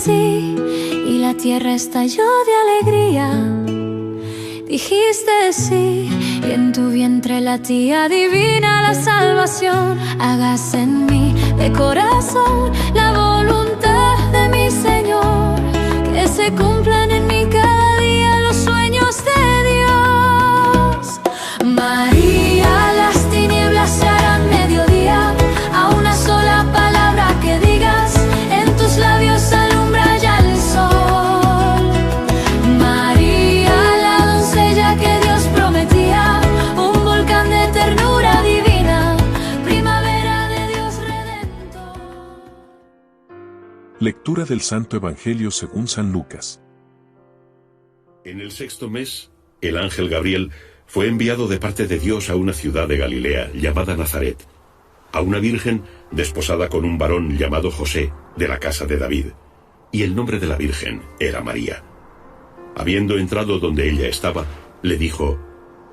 sí y la tierra estalló de alegría. Dijiste sí y en tu vientre latía divina la salvación. Hágase en mí de corazón la voluntad de mi Señor, que se cumplan en mí cada día los sueños de Dios. María, las tinieblas se harán mediodía a una sola palabra que digas, en tus labios alumbra ya el sol. María, la doncella que Dios prometía, un volcán de ternura divina, primavera de Dios redentor. Lectura del Santo Evangelio según San Lucas. En el 6º mes, el ángel Gabriel fue enviado de parte de Dios a una ciudad de Galilea llamada Nazaret, a una virgen desposada con un varón llamado José, de la casa de David, y el nombre de la virgen era María. Habiendo entrado donde ella estaba, le dijo: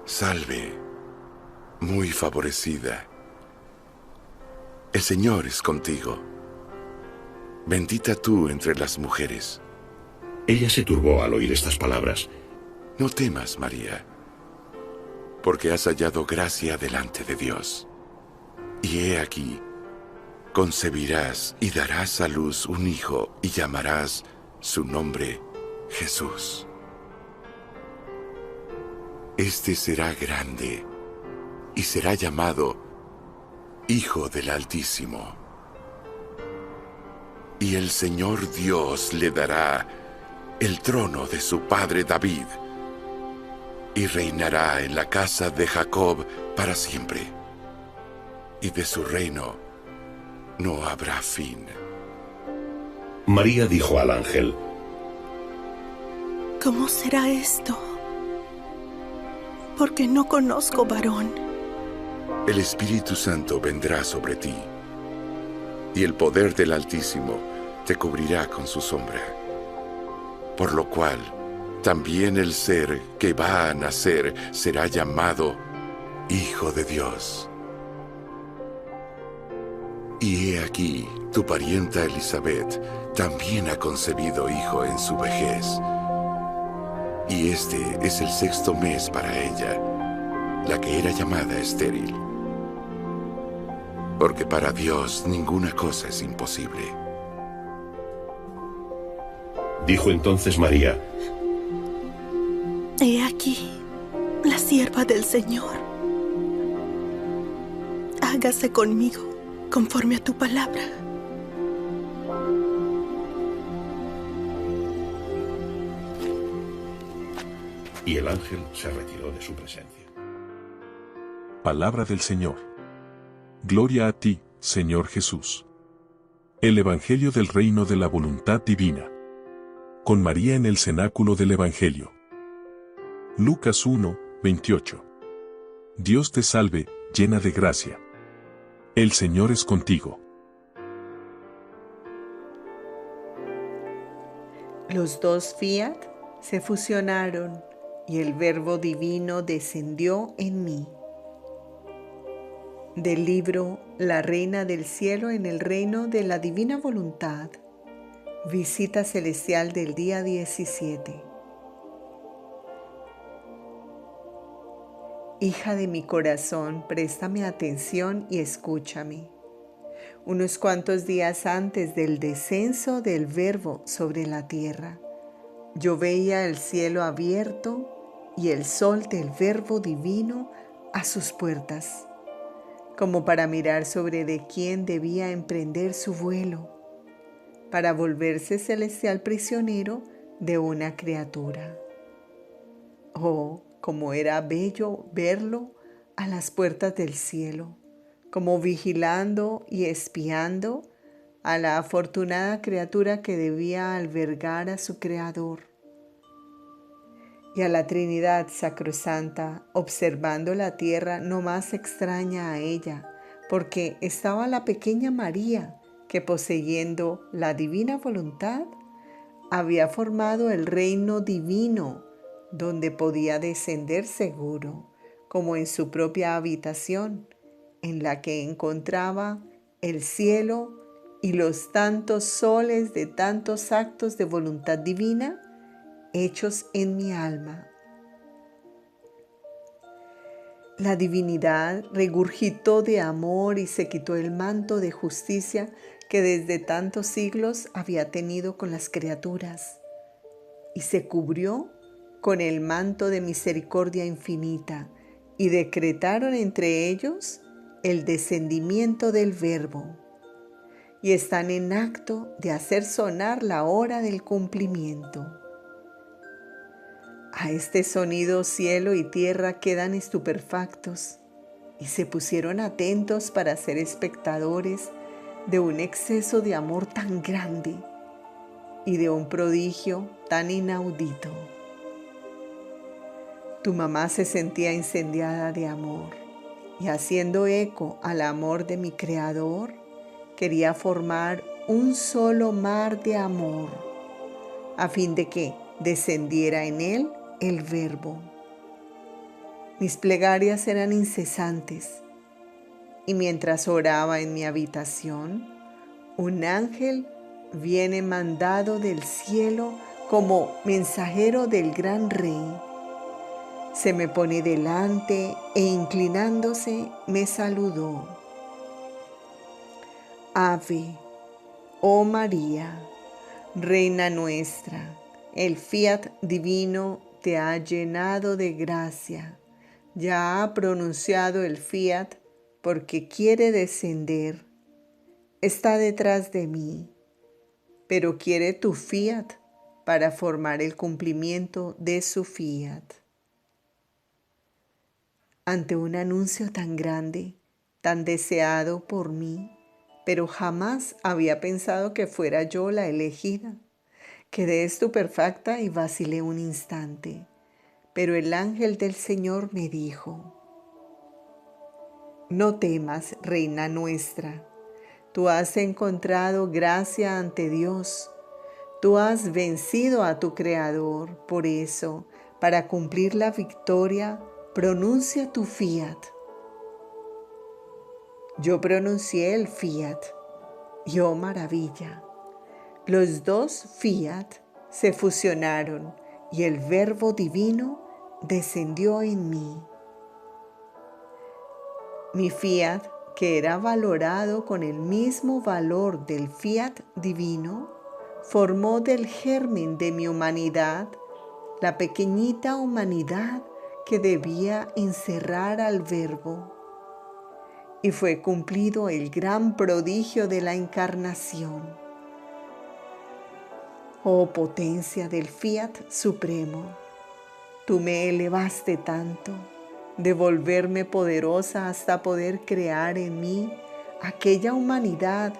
Salve, muy favorecida. El Señor es contigo. Bendita tú entre las mujeres. Ella se turbó al oír estas palabras. No temas, María, porque has hallado gracia delante de Dios. Y he aquí, concebirás y darás a luz un hijo y llamarás su nombre Jesús. Este será grande y será llamado Hijo del Altísimo. Y el Señor Dios le dará el trono de su padre David, y reinará en la casa de Jacob para siempre, y de su reino no habrá fin. María dijo al ángel: ¿Cómo será esto? Porque no conozco varón. El Espíritu Santo vendrá sobre ti, y el poder del Altísimo te cubrirá con su sombra. Por lo cual, también el ser que va a nacer será llamado Hijo de Dios. Y he aquí, tu parienta Elizabeth también ha concebido hijo en su vejez. Y este es el 6º mes para ella, la que era llamada estéril. Porque para Dios ninguna cosa es imposible. Dijo entonces María: He aquí, la sierva del Señor. Hágase conmigo conforme a tu palabra. Y el ángel se retiró de su presencia. Palabra del Señor. Gloria a ti, Señor Jesús. El Evangelio del Reino de la Voluntad Divina. Con María en el cenáculo del Evangelio. Lucas 1, 28. Dios te salve, llena de gracia. El Señor es contigo. Los dos fiat se fusionaron y el Verbo divino descendió en mí. Del libro La Reina del Cielo en el Reino de la Divina Voluntad. Visita celestial del día 17. Hija de mi corazón, préstame atención y escúchame. Unos cuantos días antes del descenso del Verbo sobre la tierra, yo veía el cielo abierto y el sol del Verbo divino a sus puertas, como para mirar sobre de quién debía emprender su vuelo, para volverse celestial prisionero de una criatura. Oh, cómo era bello verlo a las puertas del cielo, como vigilando y espiando a la afortunada criatura que debía albergar a su Creador, y a la Trinidad sacrosanta observando la tierra no más extraña a ella, porque estaba la pequeña María, que poseyendo la divina voluntad, había formado el reino divino, donde podía descender seguro, como en su propia habitación, en la que encontraba el cielo y los tantos soles de tantos actos de voluntad divina hechos en mi alma. La divinidad regurgitó de amor y se quitó el manto de justicia que desde tantos siglos había tenido con las criaturas, y se cubrió con el manto de misericordia infinita, y decretaron entre ellos el descendimiento del Verbo, y están en acto de hacer sonar la hora del cumplimiento. A este sonido cielo y tierra quedan estupefactos y se pusieron atentos para ser espectadores de un exceso de amor tan grande y de un prodigio tan inaudito. Tu mamá se sentía incendiada de amor y, haciendo eco al amor de mi Creador, quería formar un solo mar de amor a fin de que descendiera en él el Verbo. Mis plegarias eran incesantes y mientras oraba en mi habitación, un ángel viene mandado del cielo como mensajero del gran rey. Se me pone delante e inclinándose me saludó. Ave, oh María, Reina nuestra, el fiat divino te ha llenado de gracia. Ya ha pronunciado el fiat porque quiere descender. Está detrás de mí, pero quiere tu fiat para formar el cumplimiento de su fiat. Ante un anuncio tan grande, tan deseado por mí, pero jamás había pensado que fuera yo la elegida, quedé estupefacta y vacilé un instante, pero el ángel del Señor me dijo: no temas, Reina nuestra, tú has encontrado gracia ante Dios, tú has vencido a tu Creador, por eso, para cumplir la victoria, pronuncia tu fiat. Yo pronuncié el fiat, y oh maravilla, los dos fiat se fusionaron y el Verbo divino descendió en mí. Mi fiat, que era valorado con el mismo valor del fiat divino, formó del germen de mi humanidad la pequeñita humanidad que debía encerrar al Verbo. Y fue cumplido el gran prodigio de la encarnación. Oh potencia del fiat supremo, tú me elevaste tanto, de volverme poderosa hasta poder crear en mí aquella humanidad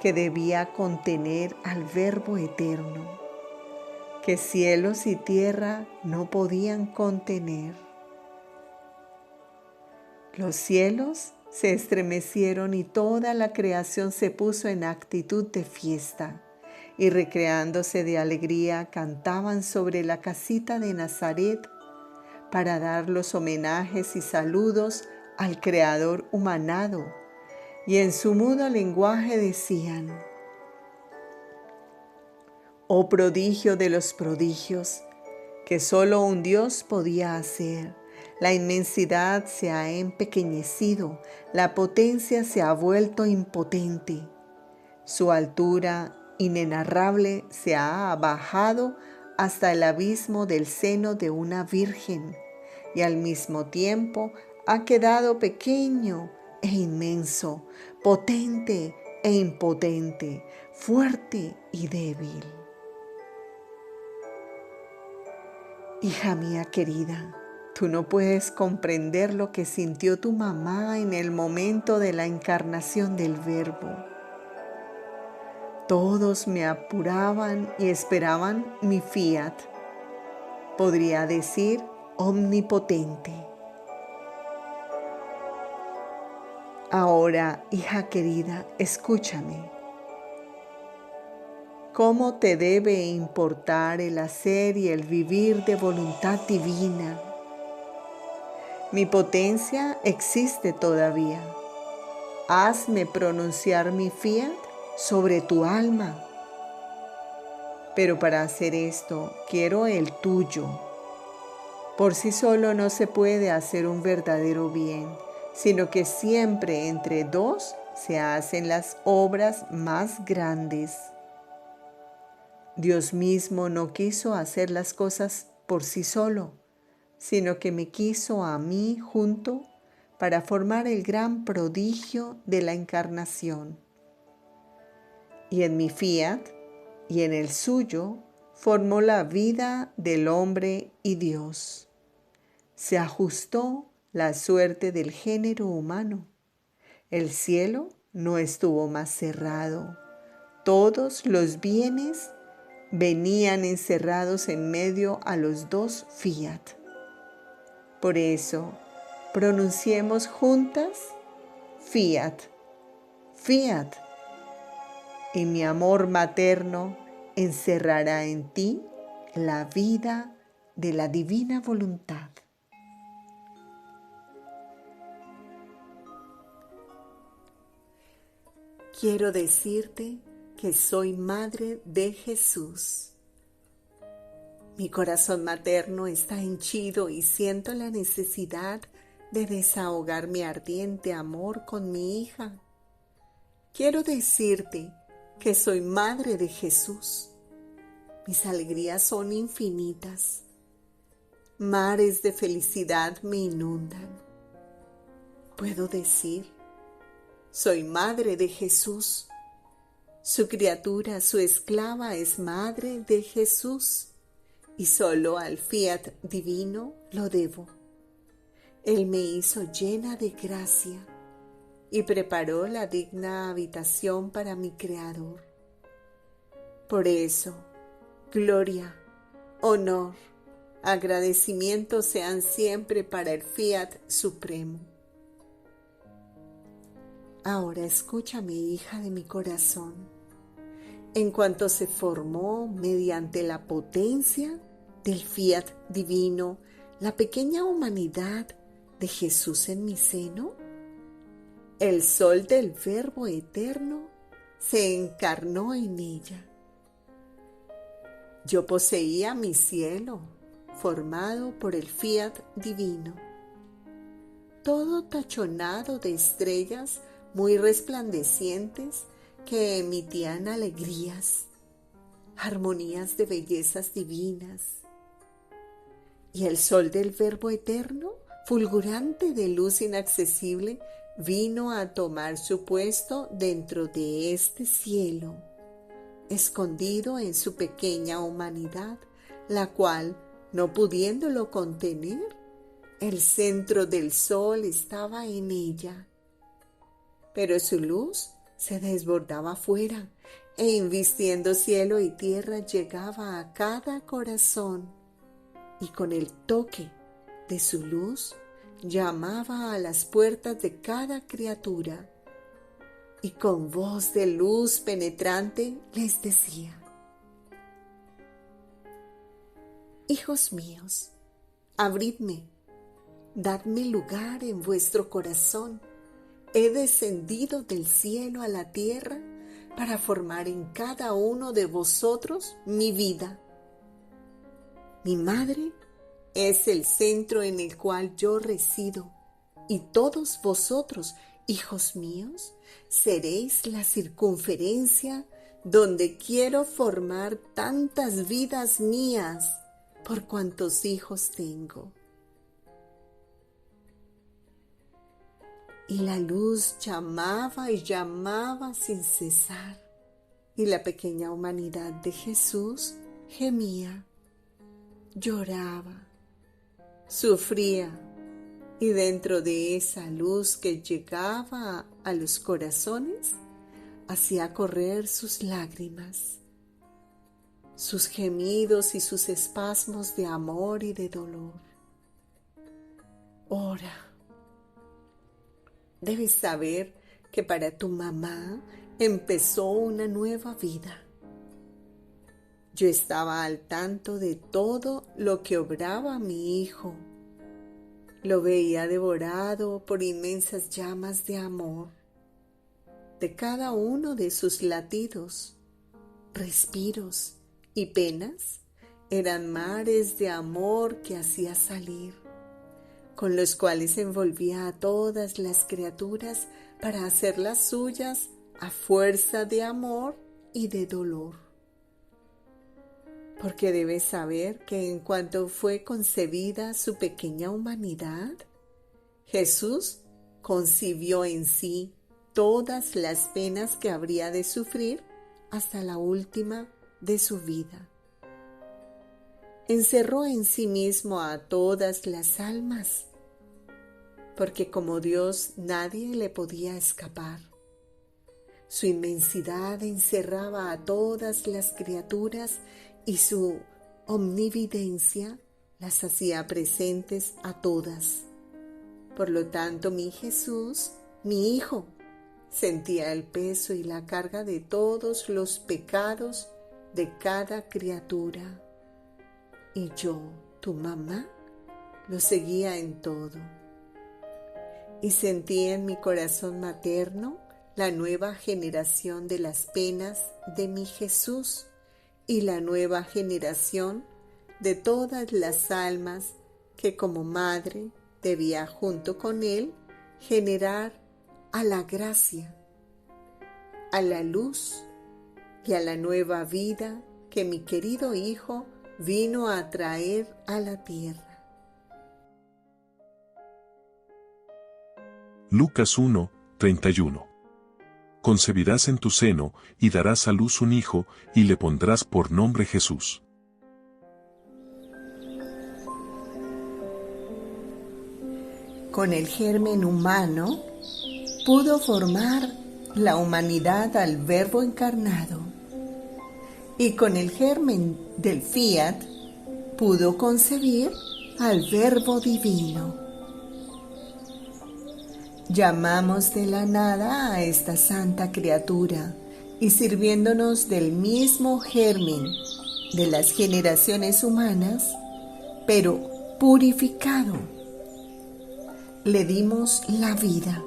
que debía contener al Verbo eterno, que cielos y tierra no podían contener. Los cielos se estremecieron y toda la creación se puso en actitud de fiesta, y recreándose de alegría cantaban sobre la casita de Nazaret para dar los homenajes y saludos al Creador humanado, y en su mudo lenguaje decían: oh prodigio de los prodigios, que solo un Dios podía hacer. La inmensidad se ha empequeñecido, la potencia se ha vuelto impotente. Su altura inenarrable se ha bajado hasta el abismo del seno de una virgen, y al mismo tiempo ha quedado pequeño e inmenso, potente e impotente, fuerte y débil. Hija mía querida, tú no puedes comprender lo que sintió tu mamá en el momento de la encarnación del Verbo. Todos me apuraban y esperaban mi fiat, podría decir omnipotente. Ahora, hija querida, escúchame. ¿Cómo te debe importar el hacer y el vivir de voluntad divina? Mi potencia existe todavía. Hazme pronunciar mi fiat sobre tu alma. Pero para hacer esto, quiero el tuyo. Por sí solo no se puede hacer un verdadero bien, sino que siempre entre dos se hacen las obras más grandes. Dios mismo no quiso hacer las cosas por sí solo, sino que me quiso a mí junto para formar el gran prodigio de la encarnación. Y en mi fiat y en el suyo formó la vida del hombre y Dios. Se ajustó la suerte del género humano. El cielo no estuvo más cerrado. Todos los bienes venían encerrados en medio a los dos fiat. Por eso, pronunciemos juntas fiat, fiat, y mi amor materno encerrará en ti la vida de la divina voluntad. Quiero decirte que soy madre de Jesús. Mi corazón materno está henchido y siento la necesidad de desahogar mi ardiente amor con mi hija. Quiero decirte que soy madre de Jesús. Mis alegrías son infinitas. Mares de felicidad me inundan. Puedo decir, soy madre de Jesús. Su criatura, su esclava, es madre de Jesús, y solo al fiat divino lo debo. Él me hizo llena de gracia y preparó la digna habitación para mi Creador. Por eso, gloria, honor, agradecimiento sean siempre para el fiat supremo. Ahora escúchame, hija de mi corazón. En cuanto se formó mediante la potencia del fiat divino la pequeña humanidad de Jesús en mi seno, el sol del Verbo eterno se encarnó en ella. Yo poseía mi cielo, formado por el fiat divino, todo tachonado de estrellas muy resplandecientes que emitían alegrías, armonías de bellezas divinas. Y el sol del Verbo eterno, fulgurante de luz inaccesible, vino a tomar su puesto dentro de este cielo, escondido en su pequeña humanidad, la cual, no pudiéndolo contener, el centro del sol estaba en ella. Pero su luz se desbordaba afuera e invistiendo cielo y tierra llegaba a cada corazón y con el toque de su luz llamaba a las puertas de cada criatura y con voz de luz penetrante les decía: hijos míos, abridme, dadme lugar en vuestro corazón. He descendido del cielo a la tierra para formar en cada uno de vosotros mi vida. Mi madre es el centro en el cual yo resido, y todos vosotros, hijos míos, seréis la circunferencia donde quiero formar tantas vidas mías por cuantos hijos tengo. Y la luz llamaba y llamaba sin cesar, y la pequeña humanidad de Jesús gemía, lloraba, sufría, y dentro de esa luz que llegaba a los corazones, hacía correr sus lágrimas, sus gemidos y sus espasmos de amor y de dolor. Ora. Debes saber que para tu mamá empezó una nueva vida. Yo estaba al tanto de todo lo que obraba mi hijo. Lo veía devorado por inmensas llamas de amor. de cada uno de sus latidos, respiros y penas eran mares de amor que hacía salir, con los cuales envolvía a todas las criaturas para hacerlas suyas a fuerza de amor y de dolor. Porque debes saber que en cuanto fue concebida su pequeña humanidad, Jesús concibió en sí todas las penas que habría de sufrir hasta la última de su vida. Encerró en sí mismo a todas las almas, porque como Dios nadie le podía escapar. Su inmensidad encerraba a todas las criaturas y su omnividencia las hacía presentes a todas. Por lo tanto, mi Jesús, mi Hijo, sentía el peso y la carga de todos los pecados de cada criatura. Y yo, tu mamá, lo seguía en todo. Y sentí en mi corazón materno la nueva generación de las penas de mi Jesús y la nueva generación de todas las almas que como madre debía junto con él generar a la gracia, a la luz y a la nueva vida que mi querido Hijo vino a traer a la tierra. Lucas 1, 31. Concebirás en tu seno, y darás a luz un hijo, y le pondrás por nombre Jesús. Con el germen humano pudo formar la humanidad al Verbo encarnado, y con el germen del fiat pudo concebir al Verbo divino. Llamamos de la nada a esta santa criatura y sirviéndonos del mismo germen de las generaciones humanas, pero purificado, le dimos la vida.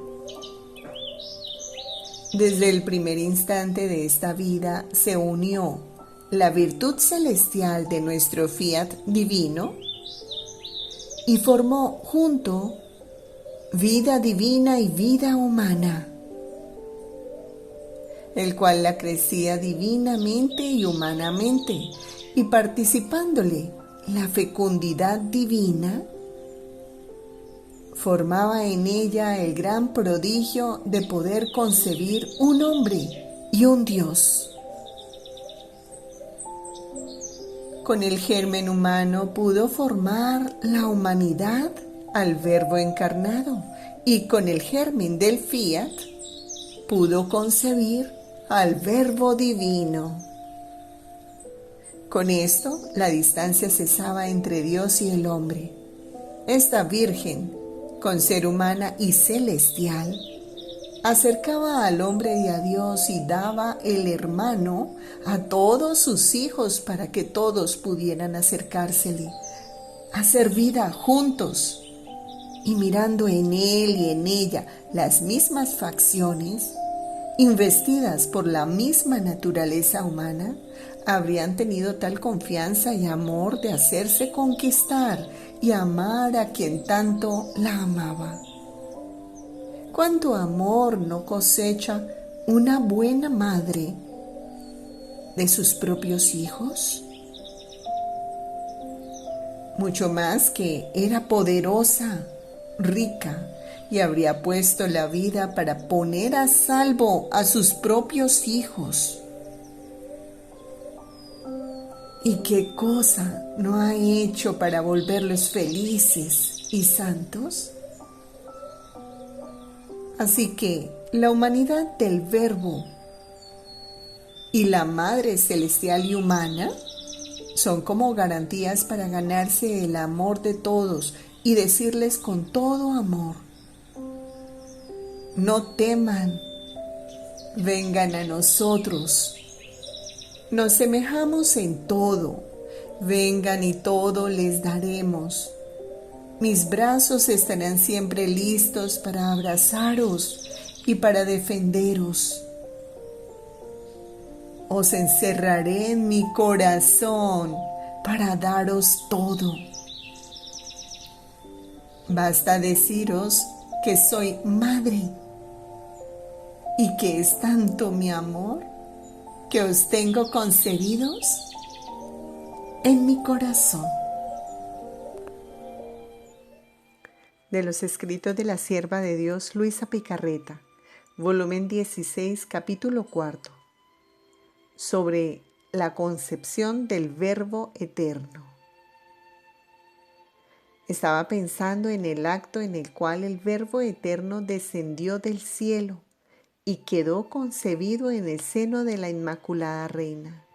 Desde el primer instante de esta vida se unió la virtud celestial de nuestro fiat divino y formó junto vida divina y vida humana, el cual la crecía divinamente y humanamente, y participándole la fecundidad divina, formaba en ella el gran prodigio de poder concebir un hombre y un Dios. Con el germen humano pudo formar la humanidad al Verbo encarnado, y con el germen del fiat pudo concebir al Verbo divino. Con esto la distancia cesaba entre Dios y el hombre. Esta Virgen, con ser humana y celestial, acercaba al hombre y a Dios y daba el hermano a todos sus hijos para que todos pudieran acercársele, hacer vida juntos. Y mirando en él y en ella las mismas facciones, investidas por la misma naturaleza humana, habrían tenido tal confianza y amor de hacerse conquistar y amar a quien tanto la amaba. ¿Cuánto amor no cosecha una buena madre de sus propios hijos? Mucho más que era poderosa, rica, y habría puesto la vida para poner a salvo a sus propios hijos. ¿Y qué cosa no ha hecho para volverlos felices y santos? Así que la humanidad del Verbo y la Madre Celestial y Humana son como garantías para ganarse el amor de todos y decirles con todo amor: no teman, vengan a nosotros, nos semejamos en todo, vengan y todo les daremos. Mis brazos estarán siempre listos para abrazaros y para defenderos. Os encerraré en mi corazón para daros todo. Basta deciros que soy madre y que es tanto mi amor que os tengo concebidos en mi corazón. De los escritos de la sierva de Dios Luisa Picarreta, volumen 16, capítulo 4, sobre la concepción del Verbo eterno. Estaba pensando en el acto en el cual el Verbo eterno descendió del cielo y quedó concebido en el seno de la Inmaculada Reina.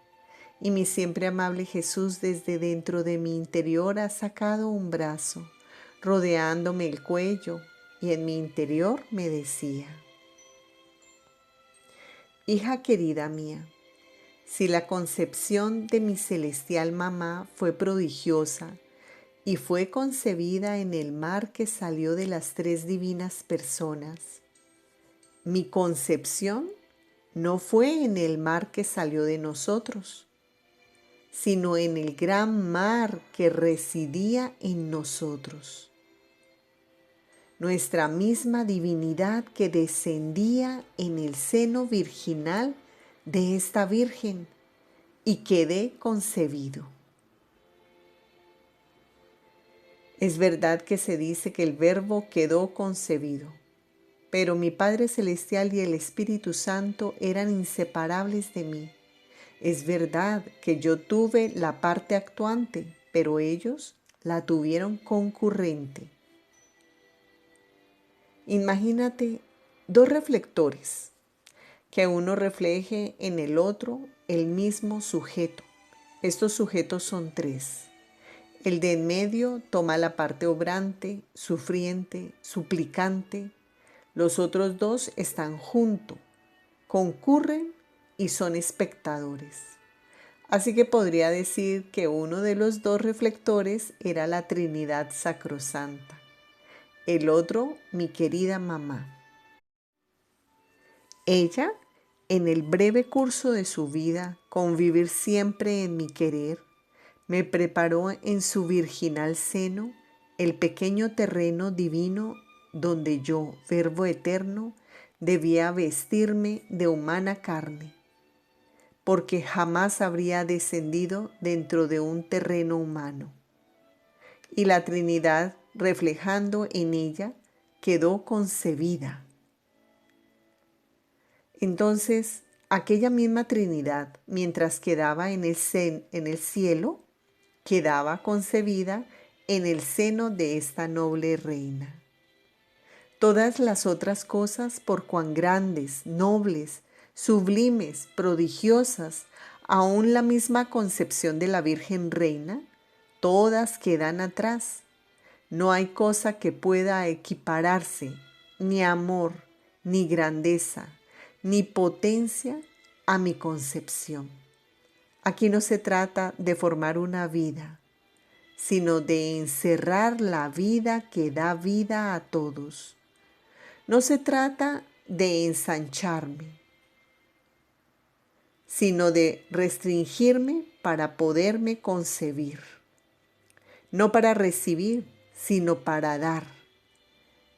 Y mi siempre amable Jesús desde dentro de mi interior ha sacado un brazo, rodeándome el cuello, y en mi interior me decía: hija querida mía, si la concepción de mi celestial mamá fue prodigiosa y fue concebida en el mar que salió de las tres divinas personas, mi concepción no fue en el mar que salió de nosotros, sino en el gran mar que residía en nosotros. Nuestra misma divinidad que descendía en el seno virginal de esta Virgen y quedé concebido. Es verdad que se dice que el Verbo quedó concebido, pero mi Padre Celestial y el Espíritu Santo eran inseparables de mí. Es verdad que yo tuve la parte actuante, pero ellos la tuvieron concurrente. Imagínate dos reflectores, que uno refleje en el otro el mismo sujeto. Estos sujetos son tres. El de en medio toma la parte obrante, sufriente, suplicante. Los otros dos están juntos, concurren y son espectadores. Así que podría decir que uno de los dos reflectores era la Trinidad Sacrosanta, el otro mi querida mamá. Ella, en el breve curso de su vida, con vivir siempre en mi querer, me preparó en su virginal seno el pequeño terreno divino donde yo, Verbo eterno, debía vestirme de humana carne, porque jamás habría descendido dentro de un terreno humano. Y la Trinidad, reflejando en ella, quedó concebida. Entonces, aquella misma Trinidad, mientras quedaba en el cielo, quedaba concebida en el seno de esta noble reina. Todas las otras cosas, por cuán grandes, nobles, sublimes, prodigiosas, aún la misma concepción de la Virgen Reina, todas quedan atrás. No hay cosa que pueda equipararse, ni amor, ni grandeza, ni potencia a mi concepción. Aquí no se trata de formar una vida, sino de encerrar la vida que da vida a todos. No se trata de ensancharme, sino de restringirme para poderme concebir. No para recibir, sino para dar.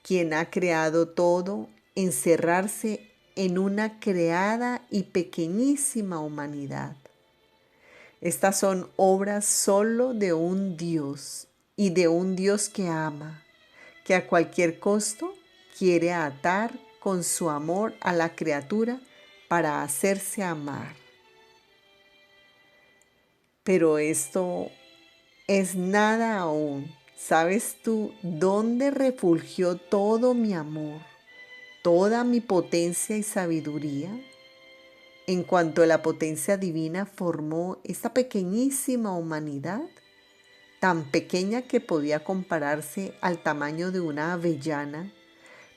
Quien ha creado todo, encerrarse en una creada y pequeñísima humanidad. Estas son obras solo de un Dios y de un Dios que ama, que a cualquier costo quiere atar con su amor a la criatura para hacerse amar. Pero esto es nada aún. ¿Sabes tú dónde refulgió todo mi amor, toda mi potencia y sabiduría? En cuanto la potencia divina formó esta pequeñísima humanidad, tan pequeña que podía compararse al tamaño de una avellana,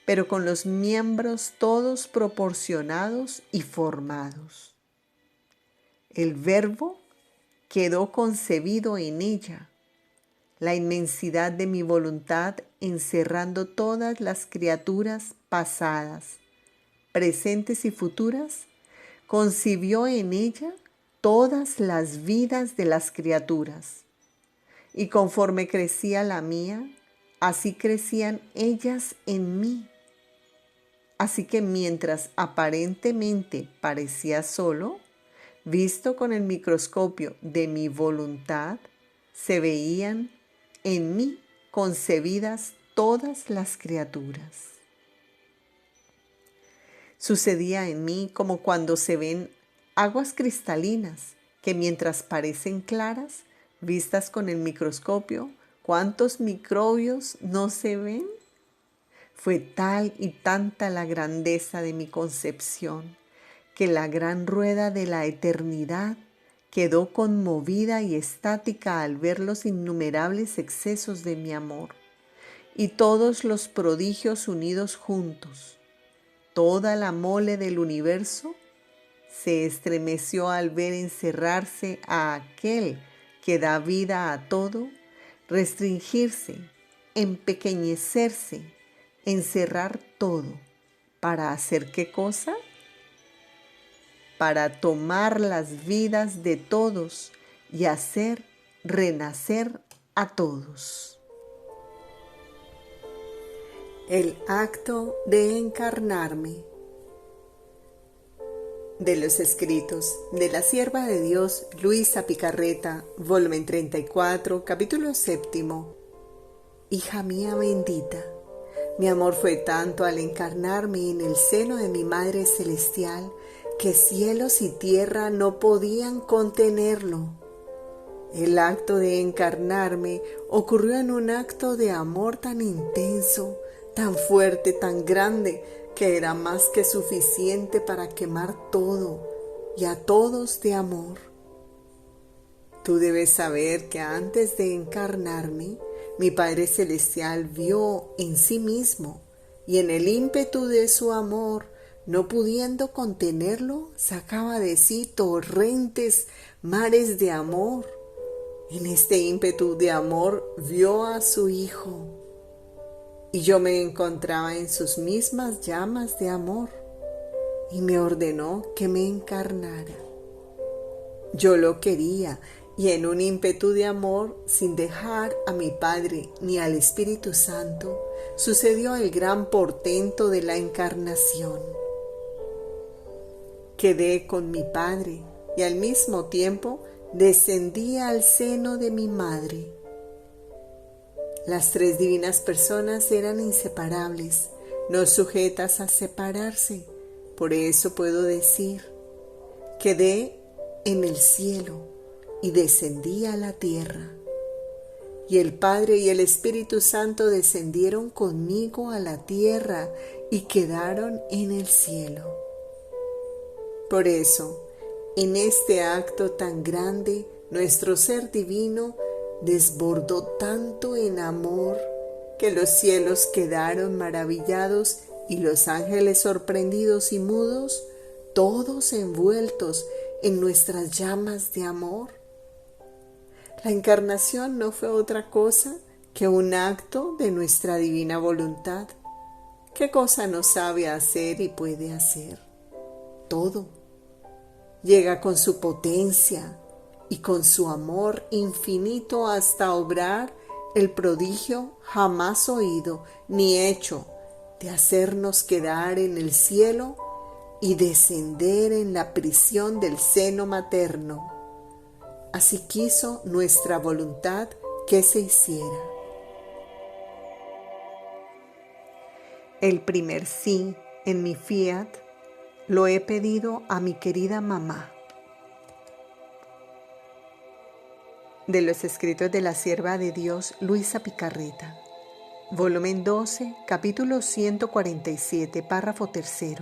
pero con los miembros todos proporcionados y formados. El Verbo quedó concebido en ella, la inmensidad de mi voluntad encerrando todas las criaturas pasadas, presentes y futuras, concibió en ella todas las vidas de las criaturas. Y conforme crecía la mía, así crecían ellas en mí. Así que mientras aparentemente parecía solo, visto con el microscopio de mi voluntad, se veían en mí concebidas todas las criaturas. Sucedía en mí como cuando se ven aguas cristalinas que mientras parecen claras, vistas con el microscopio, ¿cuántos microbios no se ven? Fue tal y tanta la grandeza de mi concepción que la gran rueda de la eternidad quedó conmovida y estática al ver los innumerables excesos de mi amor y todos los prodigios unidos juntos. Toda la mole del universo se estremeció al ver encerrarse a aquel que da vida a todo, restringirse, empequeñecerse, encerrar todo. ¿Para hacer qué cosa? Para tomar las vidas de todos y hacer renacer a todos. El acto de encarnarme. De los escritos de la sierva de Dios Luisa Picarreta, volumen 34, capítulo 7. Hija mía bendita, mi amor fue tanto al encarnarme en el seno de mi Madre Celestial que cielos y tierra no podían contenerlo. El acto de encarnarme ocurrió en un acto de amor tan intenso, tan fuerte, tan grande, que era más que suficiente para quemar todo y a todos de amor. Tú debes saber que antes de encarnarme, mi Padre Celestial vio en sí mismo y en el ímpetu de su amor, no pudiendo contenerlo, sacaba de sí torrentes, mares de amor. En este ímpetu de amor vio a su Hijo y yo me encontraba en sus mismas llamas de amor y me ordenó que me encarnara. Yo lo quería y en un ímpetu de amor, sin dejar a mi Padre ni al Espíritu Santo, sucedió el gran portento de la encarnación. Quedé con mi Padre y al mismo tiempo descendí al seno de mi Madre. Las tres divinas personas eran inseparables, no sujetas a separarse. Por eso puedo decir, quedé en el cielo y descendí a la tierra. Y el Padre y el Espíritu Santo descendieron conmigo a la tierra y quedaron en el cielo. Por eso, en este acto tan grande, nuestro ser divino desbordó tanto en amor que los cielos quedaron maravillados y los ángeles sorprendidos y mudos, todos envueltos en nuestras llamas de amor. La encarnación no fue otra cosa que un acto de nuestra divina voluntad. ¿Qué cosa no sabe hacer y puede hacer? Todo. Llega con su potencia y con su amor infinito hasta obrar el prodigio jamás oído ni hecho de hacernos quedar en el cielo y descender en la prisión del seno materno. Así quiso nuestra voluntad que se hiciera. El primer sí en mi fiat lo he pedido a mi querida mamá. De los escritos de la sierva de Dios Luisa Picarreta, volumen 12, capítulo 147, párrafo 3.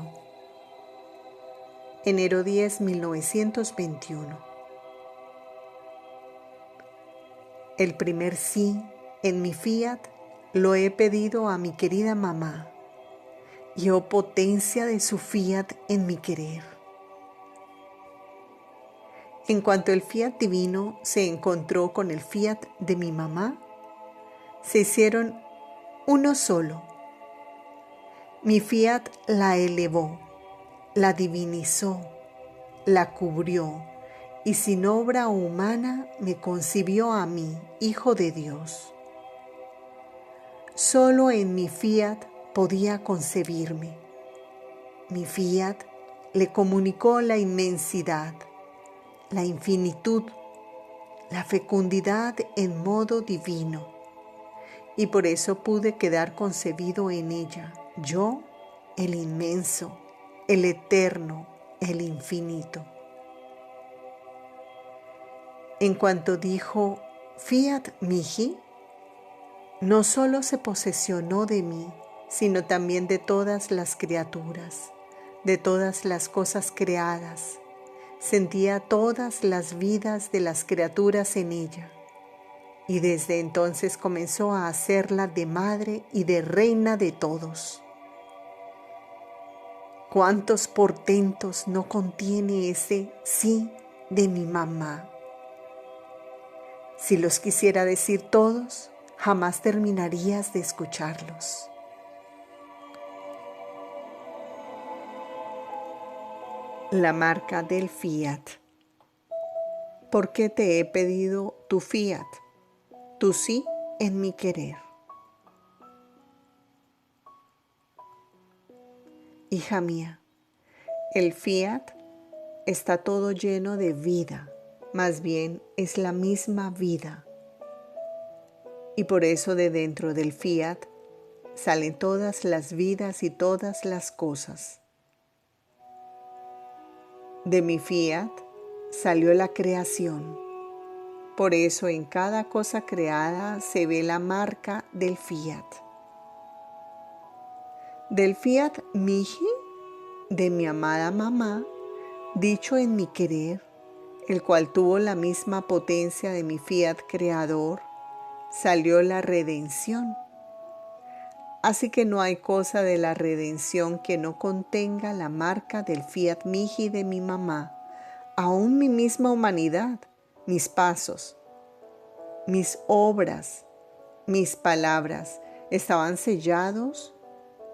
Enero 10, 1921. El primer sí en mi fiat lo he pedido a mi querida mamá, y oh potencia de su fiat en mi querer. En cuanto el fiat divino se encontró con el fiat de mi mamá, se hicieron uno solo. Mi fiat la elevó la divinizó, la cubrió y sin obra humana me concibió a mí, Hijo de Dios. Solo en mi fiat podía concebirme. Mi fiat le comunicó la inmensidad, la infinitud, la fecundidad en modo divino, y por eso pude quedar concebido en ella, yo, el inmenso, el eterno, el infinito. En cuanto dijo fiat mihi, no solo se posesionó de mí, sino también de todas las criaturas, de todas las cosas creadas. Sentía todas las vidas de las criaturas en ella, y desde entonces comenzó a hacerla de madre y de reina de todos. ¿Cuántos portentos no contiene ese sí de mi mamá? Si los quisiera decir todos, jamás terminarías de escucharlos. La marca del fiat. ¿Por qué te he pedido tu fiat, tu sí en mi querer? Hija mía, el fiat está todo lleno de vida, más bien es la misma vida. Y por eso de dentro del fiat salen todas las vidas y todas las cosas. De mi fiat salió la creación. Por eso en cada cosa creada se ve la marca del fiat. Del fiat mihi, de mi amada mamá, dicho en mi querer, el cual tuvo la misma potencia de mi fiat creador, salió la redención. Así que no hay cosa de la redención que no contenga la marca del fiat mihi de mi mamá, aún mi misma humanidad, mis pasos, mis obras, mis palabras estaban sellados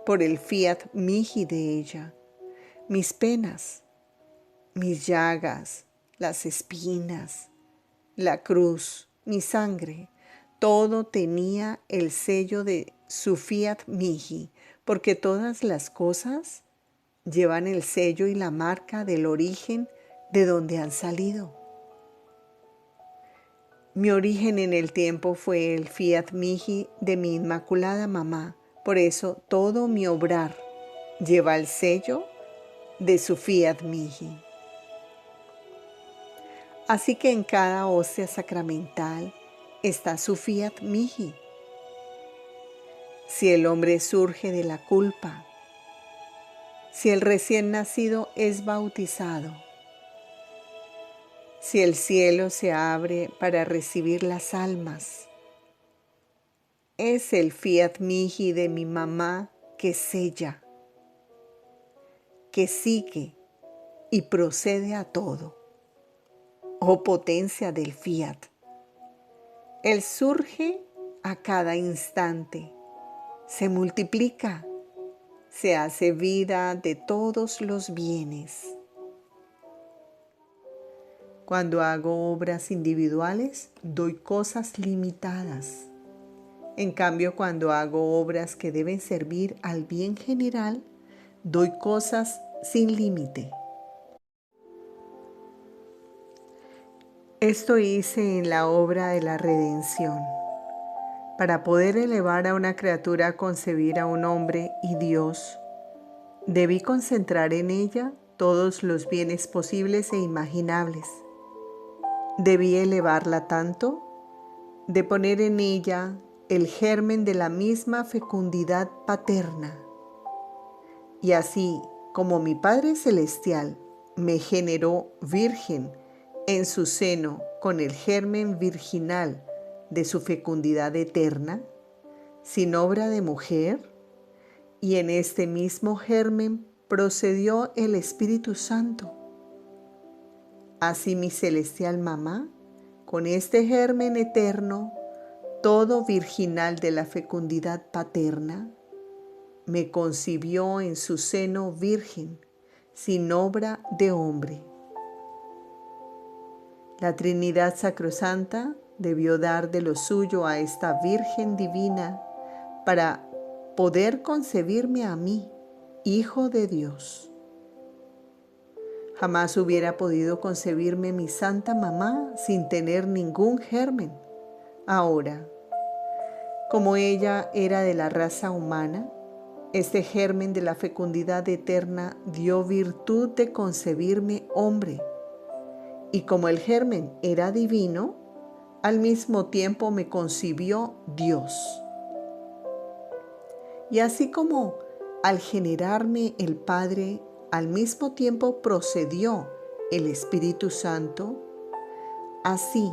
por el fiat mihi de ella, mis penas, mis llagas, las espinas, la cruz, mi sangre, todo tenía el sello de su fiat mihi, porque todas las cosas llevan el sello y la marca del origen de donde han salido. Mi origen en el tiempo fue el fiat mihi de mi inmaculada mamá, por eso todo mi obrar lleva el sello de su fiat mihi. Así que en cada hostia sacramental está su fiat mihi. Si el hombre surge de la culpa, si el recién nacido es bautizado, si el cielo se abre para recibir las almas, es el fiat mihi de mi mamá que sella, que sigue y procede a todo. Oh potencia del fiat, él surge a cada instante, se multiplica, se hace vida de todos los bienes. Cuando hago obras individuales, doy cosas limitadas. En cambio, cuando hago obras que deben servir al bien general, doy cosas sin límite. Esto hice en la obra de la redención. Para poder elevar a una criatura a concebir a un hombre y Dios, debí concentrar en ella todos los bienes posibles e imaginables. Debí elevarla tanto de poner en ella el germen de la misma fecundidad paterna. Y así como mi Padre Celestial me generó virgen en su seno con el germen virginal de su fecundidad eterna, sin obra de mujer, y en este mismo germen procedió el Espíritu Santo. Así mi celestial mamá, con este germen eterno, todo virginal de la fecundidad paterna, me concibió en su seno virgen, sin obra de hombre. La Trinidad Sacrosanta debió dar de lo suyo a esta Virgen Divina para poder concebirme a mí, Hijo de Dios. Jamás hubiera podido concebirme mi Santa Mamá sin tener ningún germen. Ahora, como ella era de la raza humana, este germen de la fecundidad eterna dio virtud de concebirme hombre. Y como el germen era divino, al mismo tiempo me concibió Dios. Y así como al generarme el Padre, al mismo tiempo procedió el Espíritu Santo, así,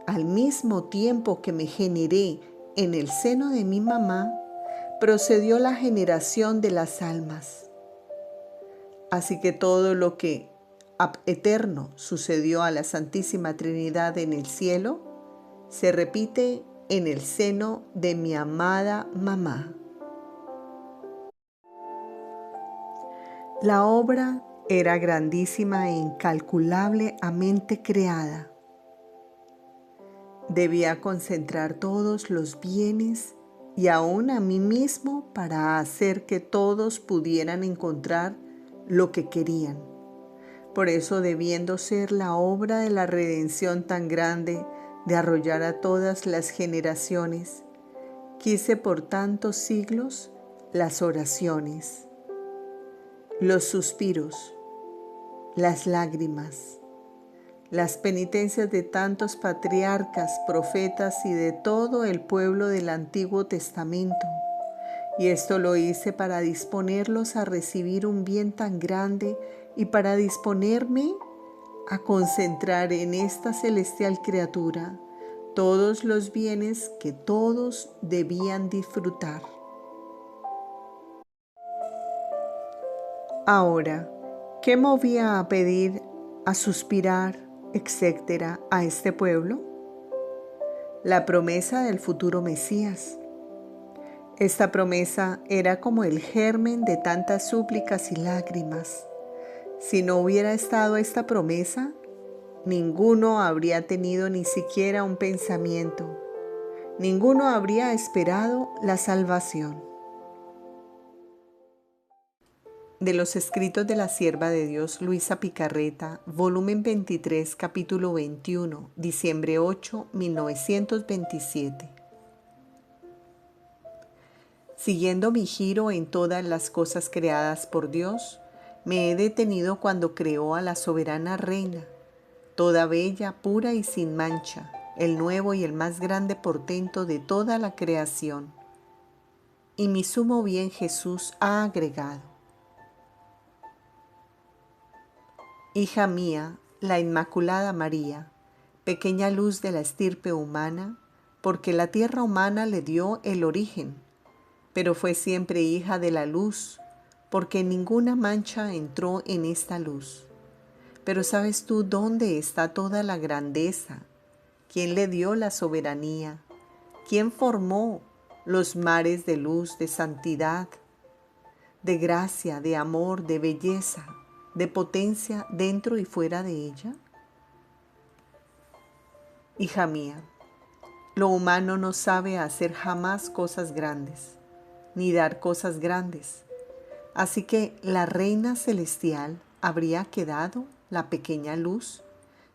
al mismo tiempo que me generé en el seno de mi mamá, procedió la generación de las almas. Así que todo lo que eterno sucedió a la Santísima Trinidad en el cielo, se repite en el seno de mi amada mamá. La obra era grandísima e incalculablemente creada. Debía concentrar todos los bienes y aún a mí mismo para hacer que todos pudieran encontrar lo que querían. Por eso, debiendo ser la obra de la redención tan grande de arrollar a todas las generaciones, quise por tantos siglos las oraciones, los suspiros, las lágrimas, las penitencias de tantos patriarcas, profetas y de todo el pueblo del Antiguo Testamento. Y esto lo hice para disponerlos a recibir un bien tan grande y para disponerme a concentrar en esta celestial criatura todos los bienes que todos debían disfrutar. Ahora, ¿qué movía a pedir, a suspirar, etcétera, a este pueblo? La promesa del futuro Mesías. Esta promesa era como el germen de tantas súplicas y lágrimas. Si no hubiera estado esta promesa, ninguno habría tenido ni siquiera un pensamiento. Ninguno habría esperado la salvación. De los escritos de la sierva de Dios Luisa Picarreta, volumen 23, capítulo 21, diciembre 8, 1927. Siguiendo mi giro en todas las cosas creadas por Dios, me he detenido cuando creó a la soberana reina, toda bella, pura y sin mancha, el nuevo y el más grande portento de toda la creación. Y mi sumo bien Jesús ha agregado: Hija mía, la Inmaculada María, pequeña luz de la estirpe humana, porque la tierra humana le dio el origen, pero fue siempre hija de la luz, porque ninguna mancha entró en esta luz. Pero ¿sabes tú dónde está toda la grandeza? ¿Quién le dio la soberanía? ¿Quién formó los mares de luz, de santidad, de gracia, de amor, de belleza, de potencia dentro y fuera de ella? Hija mía, lo humano no sabe hacer jamás cosas grandes, ni dar cosas grandes. Así que la reina celestial habría quedado la pequeña luz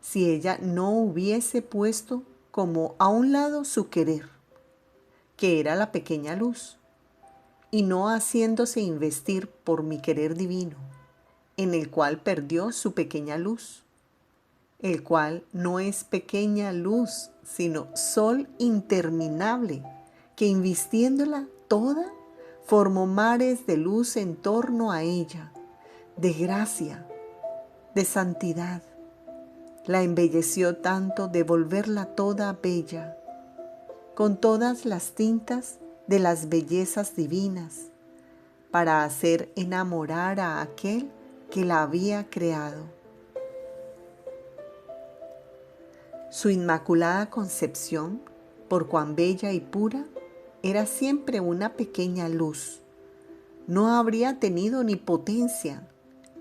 si ella no hubiese puesto como a un lado su querer, que era la pequeña luz, y no haciéndose investir por mi querer divino, en el cual perdió su pequeña luz, el cual no es pequeña luz, sino sol interminable, que invistiéndola toda, formó mares de luz en torno a ella, de gracia, de santidad. La embelleció tanto de volverla toda bella, con todas las tintas de las bellezas divinas, para hacer enamorar a aquel que la había creado. Su inmaculada concepción, por cuán bella y pura, era siempre una pequeña luz. No habría tenido ni potencia,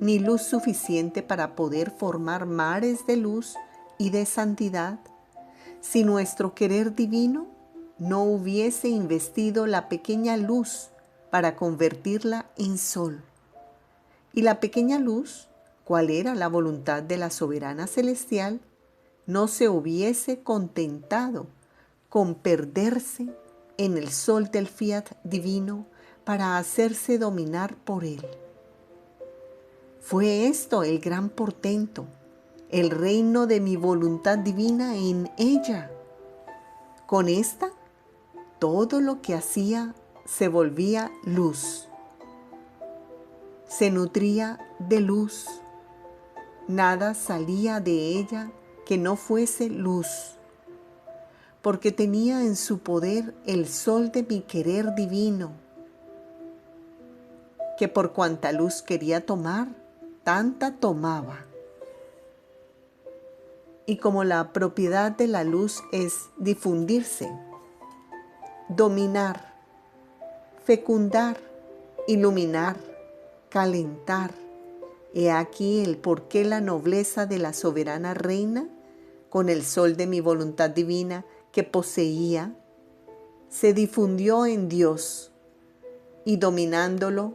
ni luz suficiente para poder formar mares de luz y de santidad, si nuestro querer divino no hubiese investido la pequeña luz para convertirla en sol. Y la pequeña luz, cuál era la voluntad de la soberana celestial, no se hubiese contentado con perderse en el sol del fiat divino para hacerse dominar por él. Fue esto el gran portento, el reino de mi voluntad divina en ella. Con esta, todo lo que hacía se volvía luz. Se nutría de luz. Nada salía de ella que no fuese luz, porque tenía en su poder el sol de mi querer divino, que por cuanta luz quería tomar, tanta tomaba. Y como la propiedad de la luz es difundirse, dominar, fecundar, iluminar, calentar, he aquí el porqué la nobleza de la soberana reina, con el sol de mi voluntad divina que poseía, se difundió en Dios y dominándolo,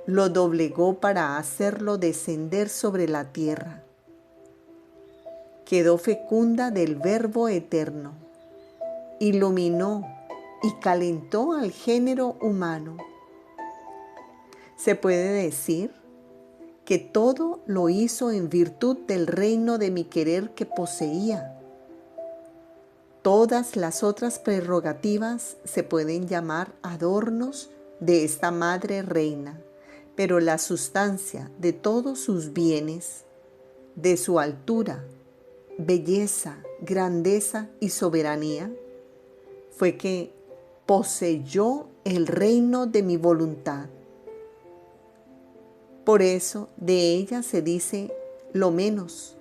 lo doblegó para hacerlo descender sobre la tierra. Quedó fecunda del Verbo eterno, iluminó y calentó al género humano. Se puede decir que todo lo hizo en virtud del reino de mi querer que poseía. Todas las otras prerrogativas se pueden llamar adornos de esta madre reina, pero la sustancia de todos sus bienes, de su altura, belleza, grandeza y soberanía, fue que poseyó el reino de mi voluntad. Por eso de ella se dice lo menos,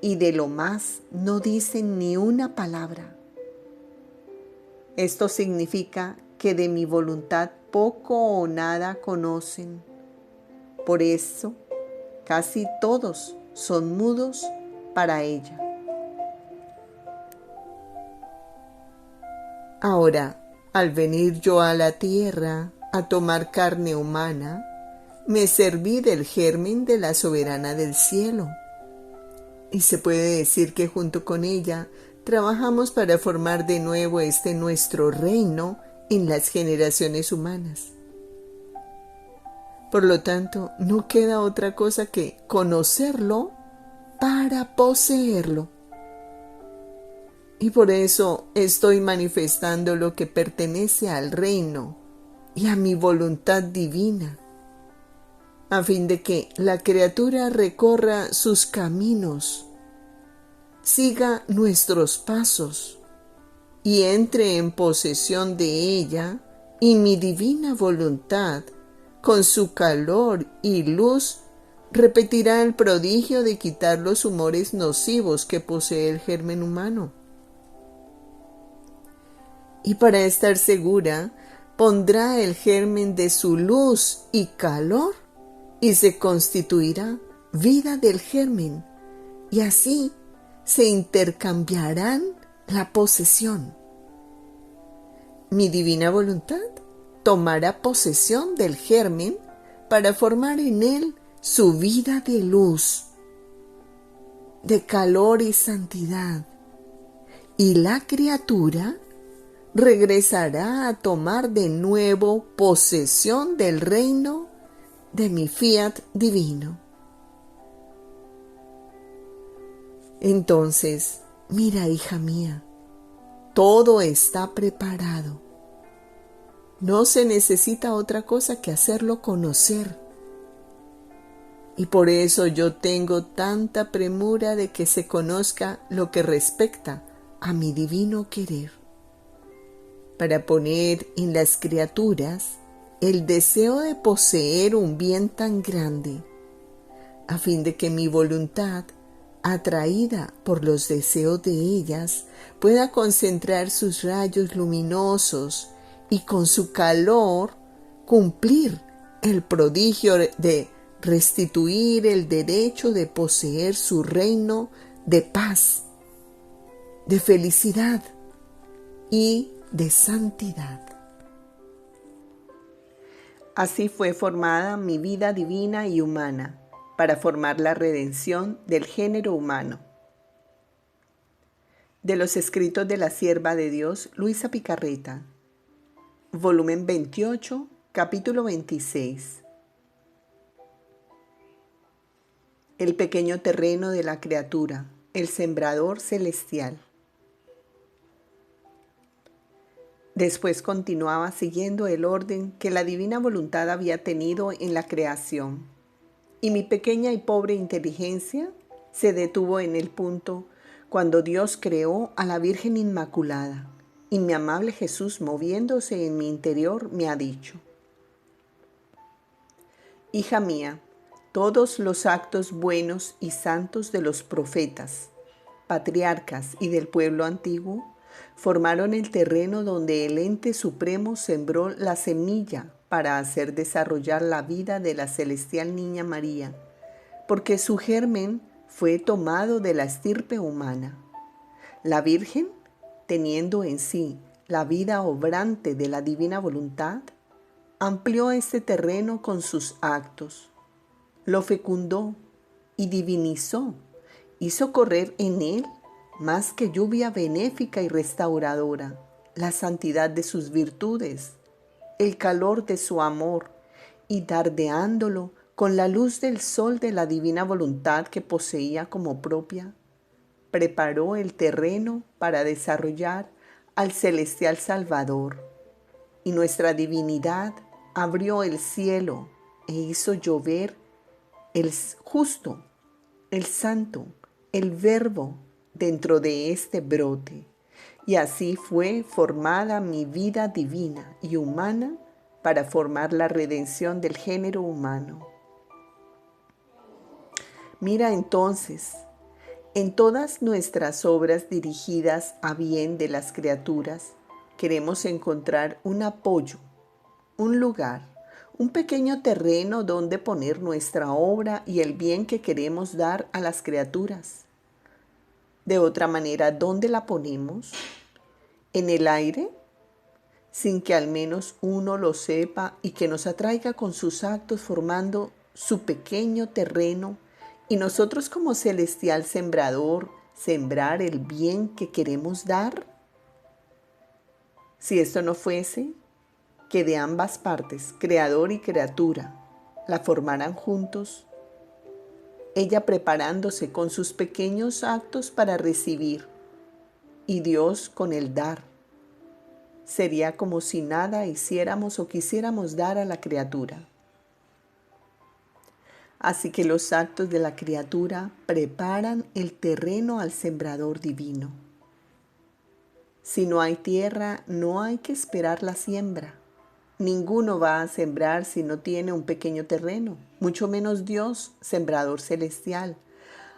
y de lo más no dicen ni una palabra. Esto significa que de mi voluntad poco o nada conocen. Por eso casi todos son mudos para ella. Ahora, al venir yo a la tierra a tomar carne humana, me serví del germen de la soberana del cielo. Y se puede decir que junto con ella trabajamos para formar de nuevo este nuestro reino en las generaciones humanas. Por lo tanto, no queda otra cosa que conocerlo para poseerlo. Y por eso estoy manifestando lo que pertenece al reino y a mi voluntad divina, a fin de que la criatura recorra sus caminos, siga nuestros pasos y entre en posesión de ella y mi divina voluntad, con su calor y luz, repetirá el prodigio de quitar los humores nocivos que posee el germen humano. Y para estar segura, pondrá el germen de su luz y calor y se constituirá vida del germen, y así se intercambiarán la posesión. Mi divina voluntad tomará posesión del germen para formar en él su vida de luz, de calor y santidad, y la criatura regresará a tomar de nuevo posesión del reino de mi fiat divino. Entonces, mira, hija mía, todo está preparado. No se necesita otra cosa que hacerlo conocer. Y por eso yo tengo tanta premura de que se conozca lo que respecta a mi divino querer, para poner en las criaturas el deseo de poseer un bien tan grande, a fin de que mi voluntad, atraída por los deseos de ellas, pueda concentrar sus rayos luminosos y con su calor cumplir el prodigio de restituir el derecho de poseer su reino de paz, de felicidad y de santidad. Así fue formada mi vida divina y humana para formar la redención del género humano. De los escritos de la sierva de Dios, Luisa Picarreta, volumen 28, capítulo 26. El pequeño terreno de la criatura, el sembrador celestial. Después continuaba siguiendo el orden que la divina voluntad había tenido en la creación, y mi pequeña y pobre inteligencia se detuvo en el punto cuando Dios creó a la Virgen Inmaculada, y mi amable Jesús, moviéndose en mi interior, me ha dicho: Hija mía, todos los actos buenos y santos de los profetas, patriarcas y del pueblo antiguo formaron el terreno donde el ente supremo sembró la semilla para hacer desarrollar la vida de la celestial Niña María, porque su germen fue tomado de la estirpe humana. La Virgen, teniendo en sí la vida obrante de la divina voluntad, amplió este terreno con sus actos, lo fecundó y divinizó, hizo correr en él más que lluvia benéfica y restauradora, la santidad de sus virtudes, el calor de su amor, y dardeándolo con la luz del sol de la divina voluntad que poseía como propia, preparó el terreno para desarrollar al celestial Salvador, y nuestra divinidad abrió el cielo e hizo llover el justo, el santo, el verbo dentro de este brote, y así fue formada mi vida divina y humana para formar la redención del género humano. Mira entonces, en todas nuestras obras dirigidas a bien de las criaturas, queremos encontrar un apoyo, un lugar, un pequeño terreno donde poner nuestra obra y el bien que queremos dar a las criaturas. De otra manera, ¿dónde la ponemos? ¿En el aire? Sin que al menos uno lo sepa y que nos atraiga con sus actos formando su pequeño terreno, y nosotros como celestial sembrador, sembrar el bien que queremos dar. Si esto no fuese, que de ambas partes, creador y criatura, la formaran juntos, ella preparándose con sus pequeños actos para recibir, y Dios con el dar, sería como si nada hiciéramos o quisiéramos dar a la criatura. Así que los actos de la criatura preparan el terreno al sembrador divino. Si no hay tierra, no hay que esperar la siembra. Ninguno va a sembrar si no tiene un pequeño terreno, mucho menos Dios, sembrador celestial.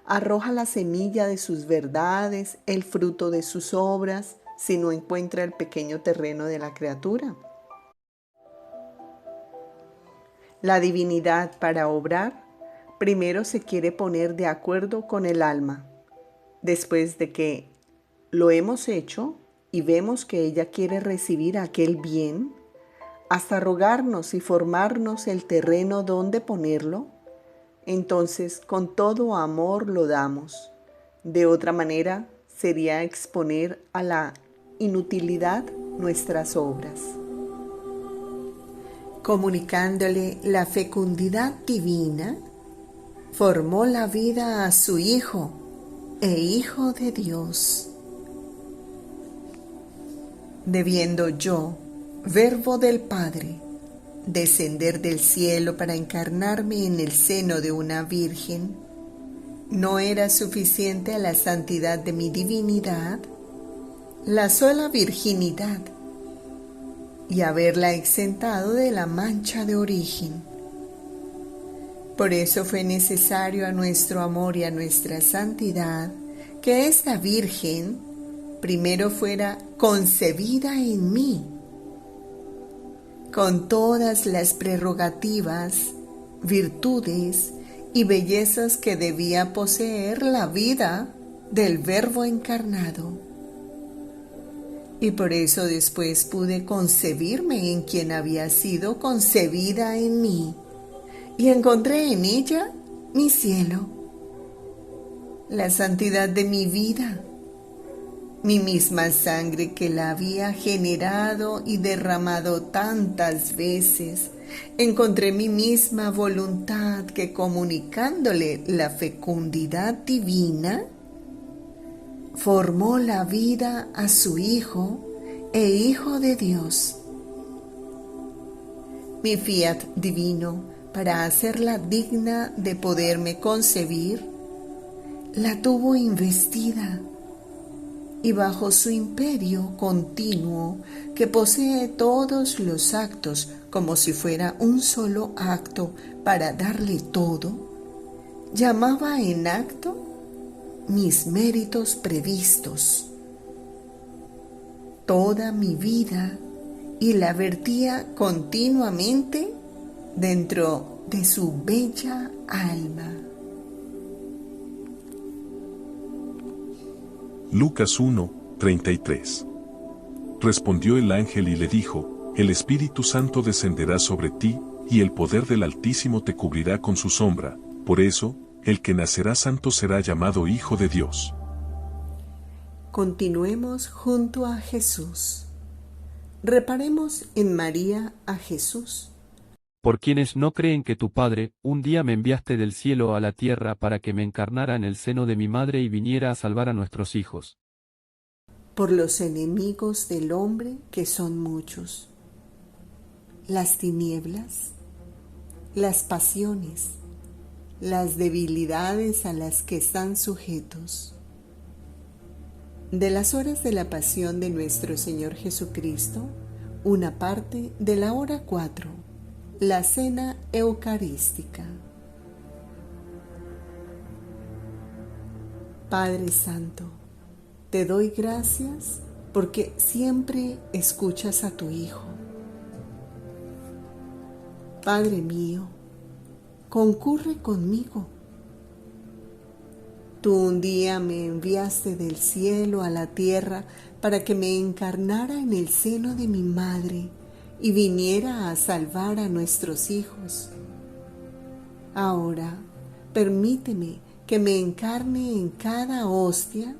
Arroja la semilla de sus verdades, el fruto de sus obras, si no encuentra el pequeño terreno de la criatura. La divinidad, para obrar, primero se quiere poner de acuerdo con el alma. Después de que lo hemos hecho y vemos que ella quiere recibir aquel bien, hasta rogarnos y formarnos el terreno donde ponerlo, entonces con todo amor lo damos. De otra manera sería exponer a la inutilidad nuestras obras. Comunicándole la fecundidad divina, formó la vida a su Hijo e Hijo de Dios. Debiendo yo, Verbo del Padre, descender del cielo para encarnarme en el seno de una virgen, ¿no era suficiente a la santidad de mi divinidad? La sola virginidad, y haberla exentado de la mancha de origen. Por eso fue necesario a nuestro amor y a nuestra santidad que esta Virgen primero fuera concebida en mí, con todas las prerrogativas virtudes y bellezas que debía poseer la vida del Verbo encarnado. Y por eso después pude concebirme en quien había sido concebida en mí, y encontré en ella mi cielo, la santidad de mi vida, mi misma sangre que la había generado y derramado tantas veces. Encontré mi misma voluntad que, comunicándole la fecundidad divina, formó la vida a su Hijo e Hijo de Dios. Mi fiat divino, para hacerla digna de poderme concebir, la tuvo investida, y bajo su imperio continuo, que posee todos los actos como si fuera un solo acto para darle todo, llamaba en acto mis méritos previstos, toda mi vida, y la vertía continuamente dentro de su bella alma. Lucas 1, 33. Respondió el ángel y le dijo: El Espíritu Santo descenderá sobre ti, y el poder del Altísimo te cubrirá con su sombra. Por eso, el que nacerá santo será llamado Hijo de Dios. Continuemos junto a Jesús. Reparemos en María a Jesús. Por quienes no creen que tu Padre, un día me enviaste del cielo a la tierra para que me encarnara en el seno de mi madre y viniera a salvar a nuestros hijos. Por los enemigos del hombre, que son muchos, las tinieblas, las pasiones, las debilidades a las que están sujetos. De las horas de la pasión de nuestro Señor Jesucristo, una parte de la hora 4, la cena eucarística. Padre Santo, te doy gracias porque siempre escuchas a tu Hijo. Padre mío, concurre conmigo. Tú un día me enviaste del cielo a la tierra para que me encarnara en el seno de mi madre y viniera a salvar a nuestros hijos. Ahora, permíteme que me encarne en cada hostia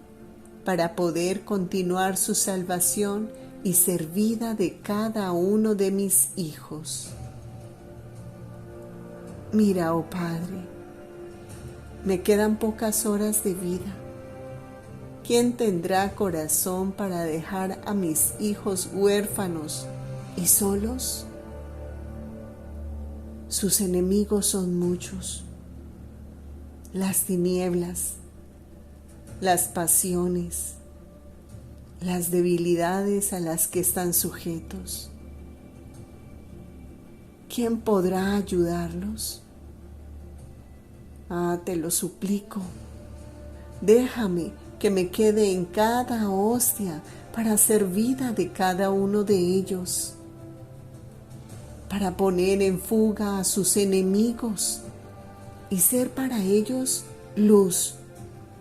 para poder continuar su salvación y ser vida de cada uno de mis hijos. Mira, oh Padre, me quedan pocas horas de vida. ¿Quién tendrá corazón para dejar a mis hijos huérfanos y solos? Sus enemigos son muchos: las tinieblas, las pasiones, las debilidades a las que están sujetos. ¿Quién podrá ayudarlos? Te lo suplico, déjame que me quede en cada hostia para hacer vida de cada uno de ellos, para poner en fuga a sus enemigos y ser para ellos luz,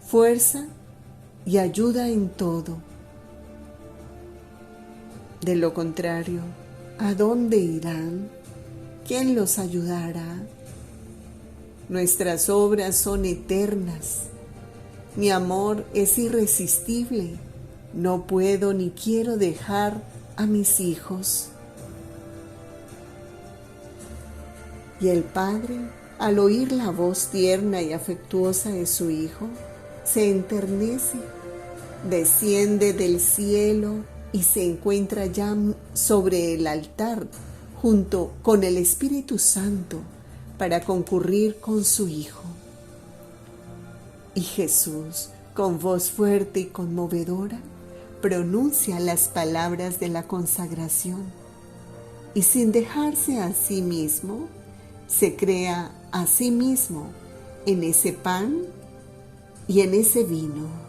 fuerza y ayuda en todo. De lo contrario, ¿a dónde irán? ¿Quién los ayudará? Nuestras obras son eternas. Mi amor es irresistible. No puedo ni quiero dejar a mis hijos. Y el Padre, al oír la voz tierna y afectuosa de su Hijo, se enternece, desciende del cielo y se encuentra ya sobre el altar junto con el Espíritu Santo para concurrir con su Hijo. Y Jesús, con voz fuerte y conmovedora, pronuncia las palabras de la consagración y, sin dejarse a sí mismo, se crea a sí mismo en ese pan y en ese vino.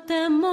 temor.